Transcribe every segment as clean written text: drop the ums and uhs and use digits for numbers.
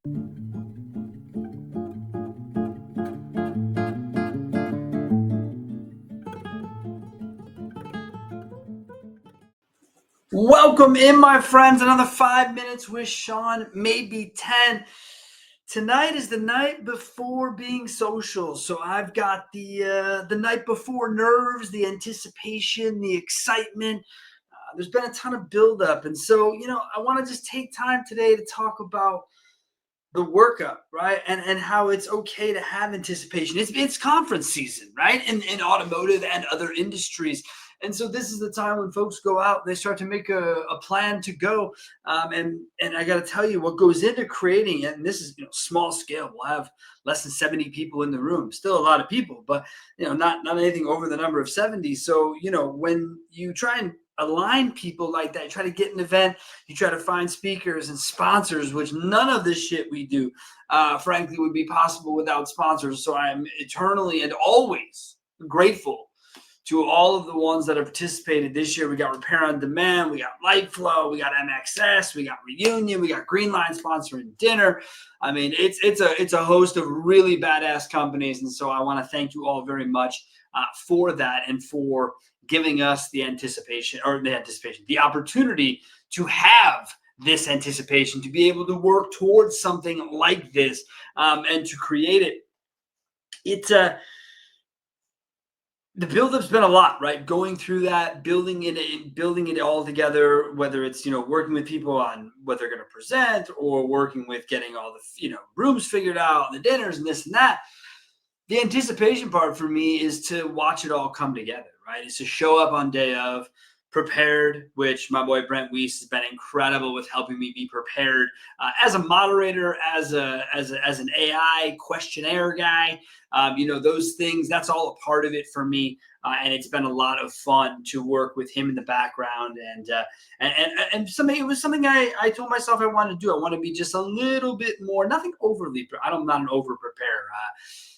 Welcome in, my friends. Another 5 minutes with Sean, maybe 10. Tonight is the night before being social. So I've got the night before nerves, the anticipation, the excitement. There's been a ton of buildup. And so, I want to just take time today to talk about the workup, right? And how it's okay to have anticipation. It's conference season, right? In automotive and other industries. And so this is the time when folks go out, they start to make a plan to go. And I got to tell you what goes into creating it. And this is, small scale. We'll have less than 70 people in the room, still a lot of people, but, not anything over the number of 70. So, when you try and align people like that, you try to get an event, you try to find speakers and sponsors, which none of this shit we do, frankly, would be possible without sponsors. So I am eternally and always grateful to all of the ones that have participated this year. We got Repair on Demand, we got Lightflow, we got MXS, we got Reunion, we got Greenline sponsoring dinner. I mean, it's a host of really badass companies, and so I want to thank you all very much for that and for giving us the opportunity to have this anticipation, to be able to work towards something like this, and to create it. The build-up's been a lot, right? Going through that, building it all together, whether it's, working with people on what they're going to present or working with getting all the, rooms figured out, the dinners and this and that. The anticipation part for me is to watch it all come together, right? It's to show up on day of prepared, which my boy Brent Weiss has been incredible with helping me be prepared as a moderator, as an AI questionnaire guy. Those things, that's all a part of it for me. And it's been a lot of fun to work with him in the background. And it was something I told myself I wanted to do. I want to be just a little bit more, nothing overly, I'm not an over preparer.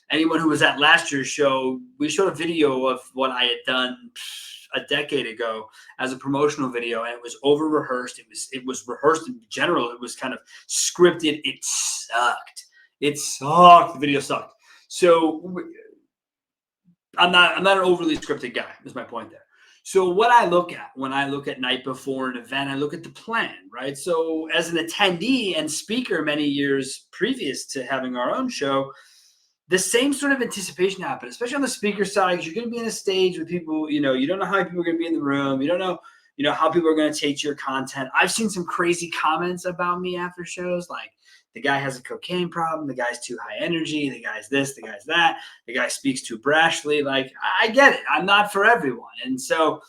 Anyone who was at last year's show, we showed a video of what I had done a decade ago as a promotional video, and it was over rehearsed. It was rehearsed in general. It was kind of scripted. It sucked. The video sucked. So I'm not an overly scripted guy, is my point there. So what I look at when I look at night before an event, I look at the plan, right? So as an attendee and speaker many years previous to having our own show, the same sort of anticipation happened, especially on the speaker side, because you're going to be in a stage with people, you don't know how many people are going to be in the room. You don't know, how people are going to take to your content. I've seen some crazy comments about me after shows, like the guy has a cocaine problem, the guy's too high energy, the guy's this, the guy's that, the guy speaks too brashly. Like, I get it. I'm not for everyone. And so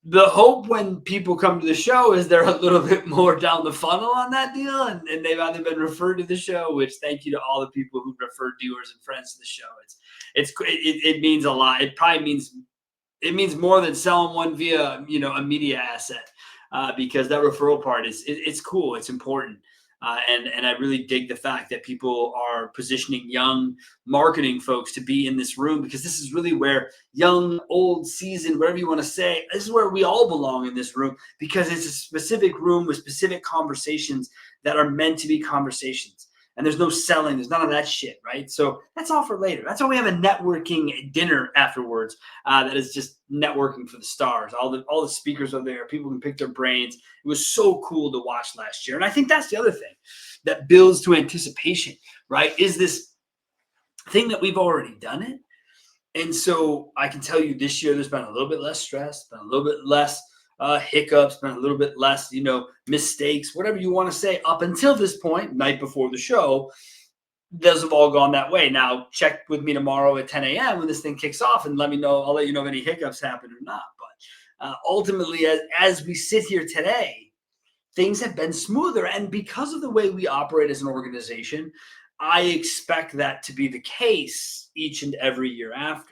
the hope when people come to the show is they're a little bit more down the funnel on that deal, and they've either been referred to the show, which thank you to all the people who referred viewers and friends to the show. It means a lot. It means more than selling one via a media asset, because that referral part it's cool. It's important. And I really dig the fact that people are positioning young marketing folks to be in this room, because this is really where young, old, seasoned, whatever you want to say, this is where we all belong in this room, because it's a specific room with specific conversations that are meant to be conversations. And there's no selling. There's none of that shit, right? So that's all for later. That's why we have a networking dinner afterwards. That is just networking for the stars. All the speakers are there. People can pick their brains. It was so cool to watch last year. And I think that's the other thing that builds to anticipation, right? Is this thing that we've already done it. And so I can tell you this year, there's been a little bit less stress, been a little bit less hiccups, been a little bit less, mistakes, whatever you want to say up until this point, night before the show. Those have all gone that way. Now, check with me tomorrow at 10 a.m. when this thing kicks off and let me know. I'll let you know if any hiccups happen or not. But ultimately, as we sit here today, things have been smoother. And because of the way we operate as an organization, I expect that to be the case each and every year after.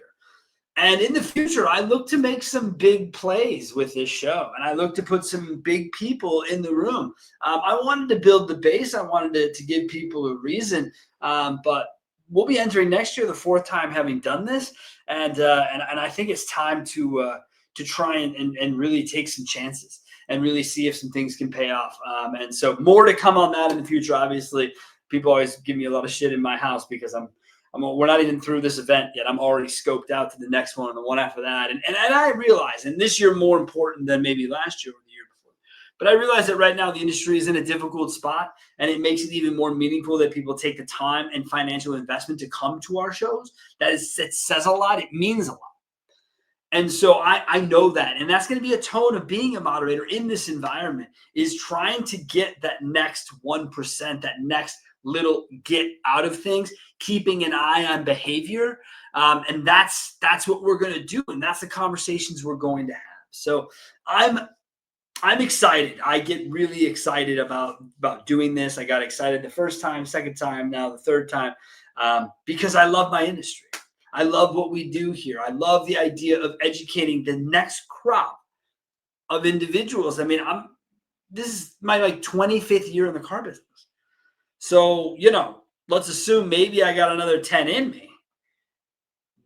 And in the future, I look to make some big plays with this show, and I look to put some big people in the room. I wanted to build the base. I wanted to give people a reason, but we'll be entering next year, the fourth time having done this, and I think it's time to try and really take some chances and really see if some things can pay off. And so more to come on that in the future, obviously. people always give me a lot of shit in my house because we're not even through this event yet. I'm already scoped out to the next one and the one after that. And I realize, and this year more important than maybe last year or the year before, but I realize that right now the industry is in a difficult spot, and it makes it even more meaningful that people take the time and financial investment to come to our shows. It says a lot. It means a lot. And so I know that. And that's going to be a tone of being a moderator in this environment, is trying to get that next 1%, that next little get out of things, keeping an eye on behavior. And that's what we're going to do. And that's the conversations we're going to have. So I'm excited. I get really excited about doing this. I got excited the first time, second time, now the third time, because I love my industry. I love what we do here. I love the idea of educating the next crop of individuals. I mean, this is my 25th year in the car business. So, let's assume maybe I got another 10 in me.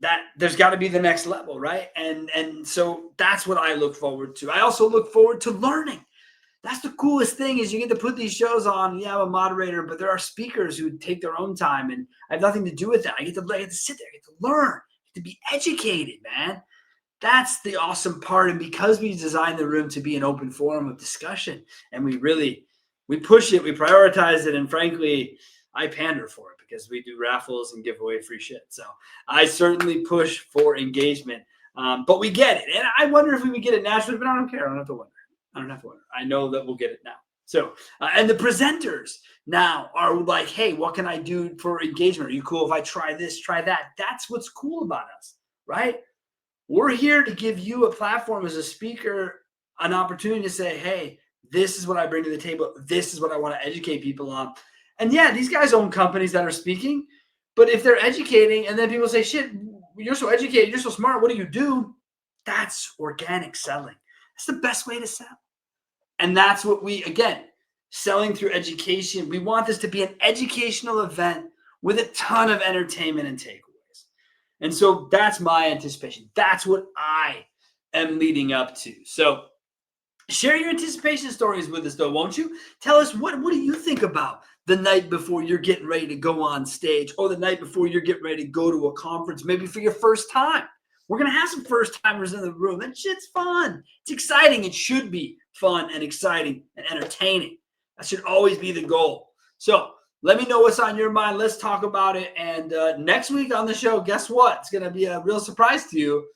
That there's got to be the next level, right? And so that's what I look forward to. I also look forward to learning. That's the coolest thing, is you get to put these shows on. Yeah, I'm a moderator, but there are speakers who take their own time, and I have nothing to do with that. I get to sit there, I get to learn, I get to be educated, man. That's the awesome part. And because we designed the room to be an open forum of discussion, and we push it, we prioritize it, and frankly, I pander for it because we do raffles and give away free shit. So I certainly push for engagement, but we get it. And I wonder if we would get it naturally, but I don't care. I don't have to wonder. I know that we'll get it now. So, and the presenters now are like, hey, what can I do for engagement? Are you cool if I try this, try that? That's what's cool about us, right? We're here to give you a platform as a speaker, an opportunity to say, hey, this is what I bring to the table. This is what I want to educate people on. And yeah, these guys own companies that are speaking, but if they're educating and then people say, shit, you're so educated, you're so smart, what do you do? That's organic selling. That's the best way to sell. And that's what selling through education. We want this to be an educational event with a ton of entertainment and takeaways. And so that's my anticipation. That's what I am leading up to. So share your anticipation stories with us, though, won't you? Tell us, what do you think about the night before you're getting ready to go on stage, or the night before you're getting ready to go to a conference, maybe for your first time? We're going to have some first timers in the room. That shit's fun. It's exciting. It should be fun and exciting and entertaining. That should always be the goal. So let me know what's on your mind. Let's talk about it. And next week on the show, guess what? It's going to be a real surprise to you.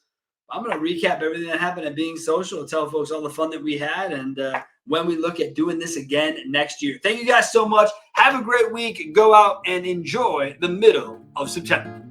I'm going to recap everything that happened at Being Social, tell folks all the fun that we had, and when we look at doing this again next year. Thank you guys so much. Have a great week. Go out and enjoy the middle of September.